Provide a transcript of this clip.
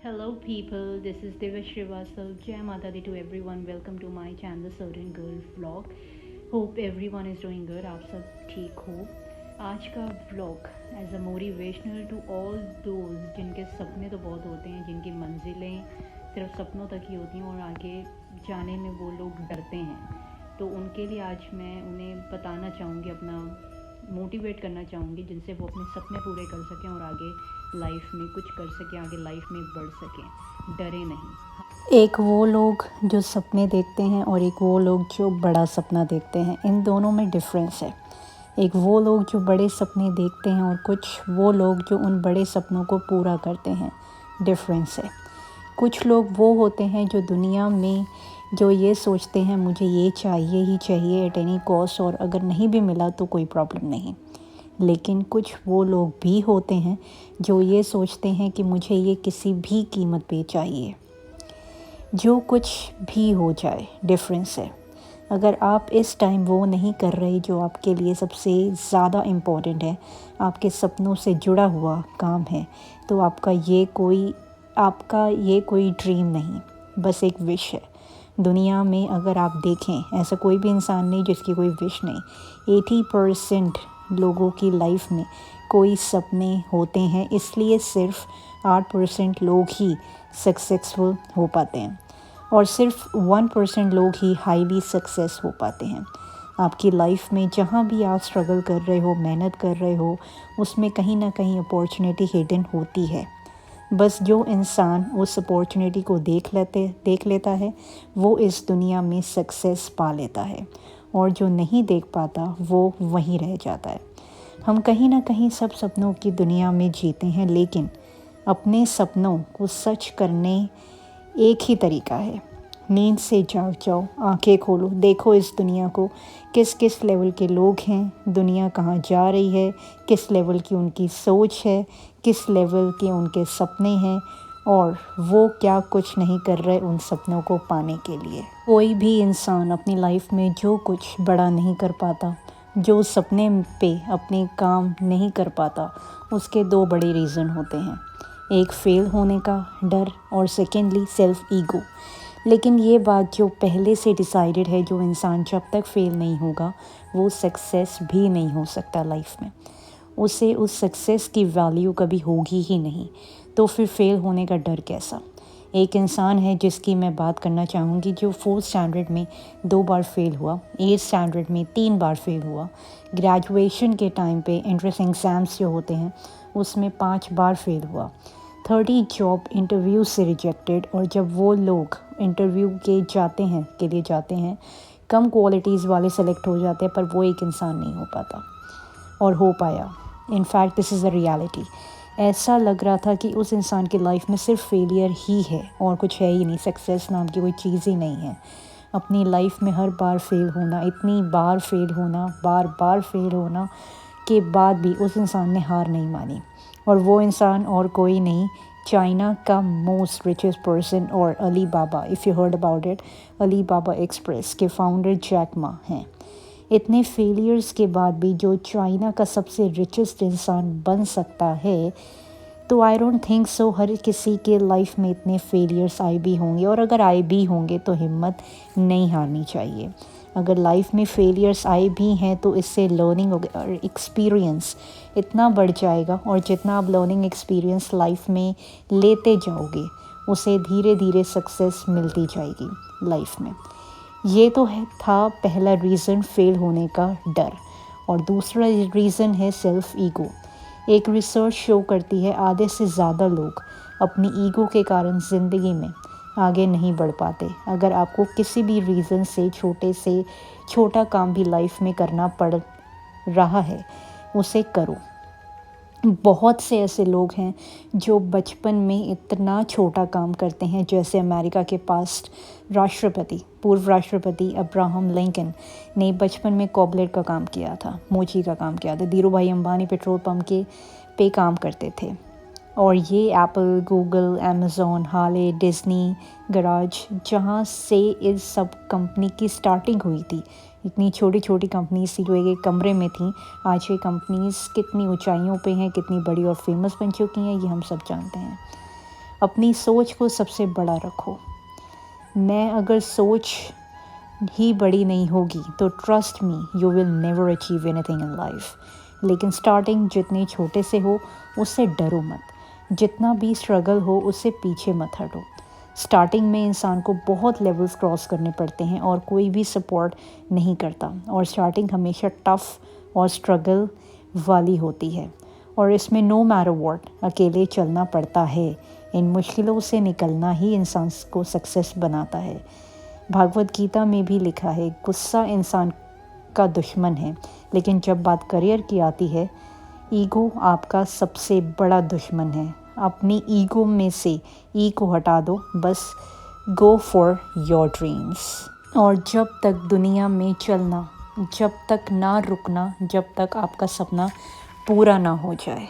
Hello, people. This is Divesh Srivastav. Jai Mata Di to everyone. Welcome to my channel, Certain Girl Vlog. Hope everyone is doing good. आप सब ठीक हो. आज का vlog as a motivational to all those जिनके सपने तो बहुत होते हैं, जिनकी मंजिलें सिर्फ सपनों तक ही होती हैं और आगे जाने में वो लोग डरते हैं. तो उनके लिए आज मैं उन्हें बताना चाहूँगी, अपना मोटिवेट करना चाहूँगी, जिनसे वो अपने सपने पूरे कर सकें और आगे लाइफ में कुछ कर सकें, आगे लाइफ में बढ़ सकें, डरे नहीं. एक वो लोग जो सपने देखते हैं और एक वो लोग जो बड़ा सपना देखते हैं, इन दोनों में डिफरेंस है. एक वो लोग जो बड़े सपने देखते हैं और कुछ वो लोग जो उन बड़े सपनों को पूरा करते हैं, डिफरेंस है. कुछ लोग वो होते हैं जो दुनिया में जो ये सोचते हैं मुझे ये चाहिए ही चाहिए एट एनी कॉस्ट, और अगर नहीं भी मिला तो कोई प्रॉब्लम नहीं. लेकिन कुछ वो लोग भी होते हैं जो ये सोचते हैं कि मुझे ये किसी भी कीमत पे चाहिए, जो कुछ भी हो जाए. डिफरेंस है. अगर आप इस टाइम वो नहीं कर रहे जो आपके लिए सबसे ज़्यादा इम्पोर्टेंट है, आपके सपनों से जुड़ा हुआ काम है, तो आपका ये कोई ड्रीम नहीं, बस एक विश है. दुनिया में अगर आप देखें, ऐसा कोई भी इंसान नहीं जिसकी कोई विश नहीं. 80% लोगों की लाइफ में कोई सपने होते हैं, इसलिए सिर्फ 8% लोग ही सक्सेसफुल हो पाते हैं और सिर्फ 1% लोग ही हाईली सक्सेस हो पाते हैं. आपकी लाइफ में जहाँ भी आप स्ट्रगल कर रहे हो, मेहनत कर रहे हो, उसमें कहीं ना कहीं अपॉर्चुनिटी हिडन होती है. बस जो इंसान उस अपॉर्चुनिटी को देख लेता है, वो इस दुनिया में सक्सेस पा लेता है, और जो नहीं देख पाता वो वहीं रह जाता है. हम कहीं ना कहीं सब सपनों की दुनिया में जीते हैं, लेकिन अपने सपनों को सच करने एक ही तरीका है. नींद से जाग जाओ, आंखें खोलो, देखो इस दुनिया को, किस किस लेवल के लोग हैं, दुनिया कहाँ जा रही है, किस लेवल की उनकी सोच है, किस लेवल के उनके सपने हैं, और वो क्या कुछ नहीं कर रहे उन सपनों को पाने के लिए. कोई भी इंसान अपनी लाइफ में जो कुछ बड़ा नहीं कर पाता, जो सपने पे अपने काम नहीं कर पाता, उसके दो बड़े रीज़न होते हैं. एक फेल होने का डर और सेकेंडली सेल्फ ईगो. लेकिन ये बात जो पहले से डिसाइडेड है, जो इंसान जब तक फेल नहीं होगा वो सक्सेस भी नहीं हो सकता लाइफ में. उसे उस सक्सेस की वैल्यू कभी होगी ही नहीं, तो फिर फेल होने का डर कैसा. एक इंसान है जिसकी मैं बात करना चाहूँगी, जो 4th स्टैंडर्ड में 2 बार फेल हुआ, 8th स्टैंडर्ड में 3 बार फेल हुआ, ग्रेजुएशन के टाइम पे एंट्रेंस एग्ज़ाम्स जो होते हैं उसमें 5 बार फेल हुआ, 30 जॉब इंटरव्यू से रिजेक्टेड. और जब वो लोग इंटरव्यू के लिए जाते हैं, कम क्वालिटीज़ वाले सेलेक्ट हो जाते हैं, पर वो एक इंसान नहीं हो पाता और हो पाया. In fact this is a reality. ऐसा लग रहा था कि उस इंसान की लाइफ में सिर्फ फेलियर ही है और कुछ है ही नहीं, सक्सेस नाम की कोई चीज़ ही नहीं है. अपनी लाइफ में हर बार फेल होना, इतनी बार फेल होना, बार बार फेल होना के बाद भी उस इंसान ने हार नहीं मानी. और वो इंसान और कोई नहीं, चाइना का मोस्ट रिचेस्ट पर्सन और Alibaba, if you heard about it, Alibaba express के फाउंडर जैक मा हैं. इतने फेलियर्स के बाद भी जो चाइना का सबसे रिचेस्ट इंसान बन सकता है, तो आई डोंट थिंक सो हर किसी के लाइफ में इतने फेलियर्स आए भी होंगे, और अगर आए भी होंगे तो हिम्मत नहीं हारनी चाहिए. अगर लाइफ में फेलियर्स आए भी हैं तो इससे लर्निंग और एक्सपीरियंस इतना बढ़ जाएगा, और जितना आप लर्निंग एक्सपीरियंस लाइफ में लेते जाओगे, उसे धीरे धीरे सक्सेस मिलती जाएगी लाइफ में. ये तो था पहला रीज़न, फेल होने का डर. और दूसरा रीज़न है सेल्फ ईगो. एक रिसर्च शो करती है आधे से ज़्यादा लोग अपनी ईगो के कारण ज़िंदगी में आगे नहीं बढ़ पाते. अगर आपको किसी भी रीज़न से छोटा काम भी लाइफ में करना पड़ रहा है, उसे करो. बहुत से ऐसे लोग हैं जो बचपन में इतना छोटा काम करते हैं, जैसे अमेरिका के पास्ट पूर्व राष्ट्रपति अब्राहम लिंकन ने बचपन में कॉबलर का काम किया था, मोची का काम किया था. धीरू भाई अंबानी पेट्रोल पंप पे काम करते थे. और ये एप्पल, गूगल, अमेज़ॉन, हाले, डिज़नी, गराज, जहाँ से इस सब कंपनी की स्टार्टिंग हुई थी, इतनी छोटी छोटी कंपनीज थी जो एक एक कमरे में थी, आज ये कंपनीज कितनी ऊंचाइयों पे हैं, कितनी बड़ी और फेमस बन चुकी हैं, ये हम सब जानते हैं. अपनी सोच को सबसे बड़ा रखो। मैं अगर सोच ही बड़ी नहीं होगी तो trust me you will never achieve anything in life. लेकिन स्टार्टिंग जितनी छोटे से हो उससे डरो मत, जितना भी स्ट्रगल हो उससे पीछे मत हटो। स्टार्टिंग में इंसान को बहुत लेवल्स क्रॉस करने पड़ते हैं और कोई भी सपोर्ट नहीं करता, और स्टार्टिंग हमेशा टफ़ और स्ट्रगल वाली होती है, और इसमें नो मैटर व्हाट अकेले चलना पड़ता है। इन मुश्किलों से निकलना ही इंसान को सक्सेस बनाता है। भागवत गीता में भी लिखा है, गुस्सा इंसान का दुश्मन है, लेकिन जब बात करियर की आती है, ईगो आपका सबसे बड़ा दुश्मन है। अपनी ईगो में से ई को हटा दो, बस गो फॉर योर ड्रीम्स। और जब तक दुनिया में चलना, जब तक ना रुकना, जब तक आपका सपना पूरा ना हो जाए।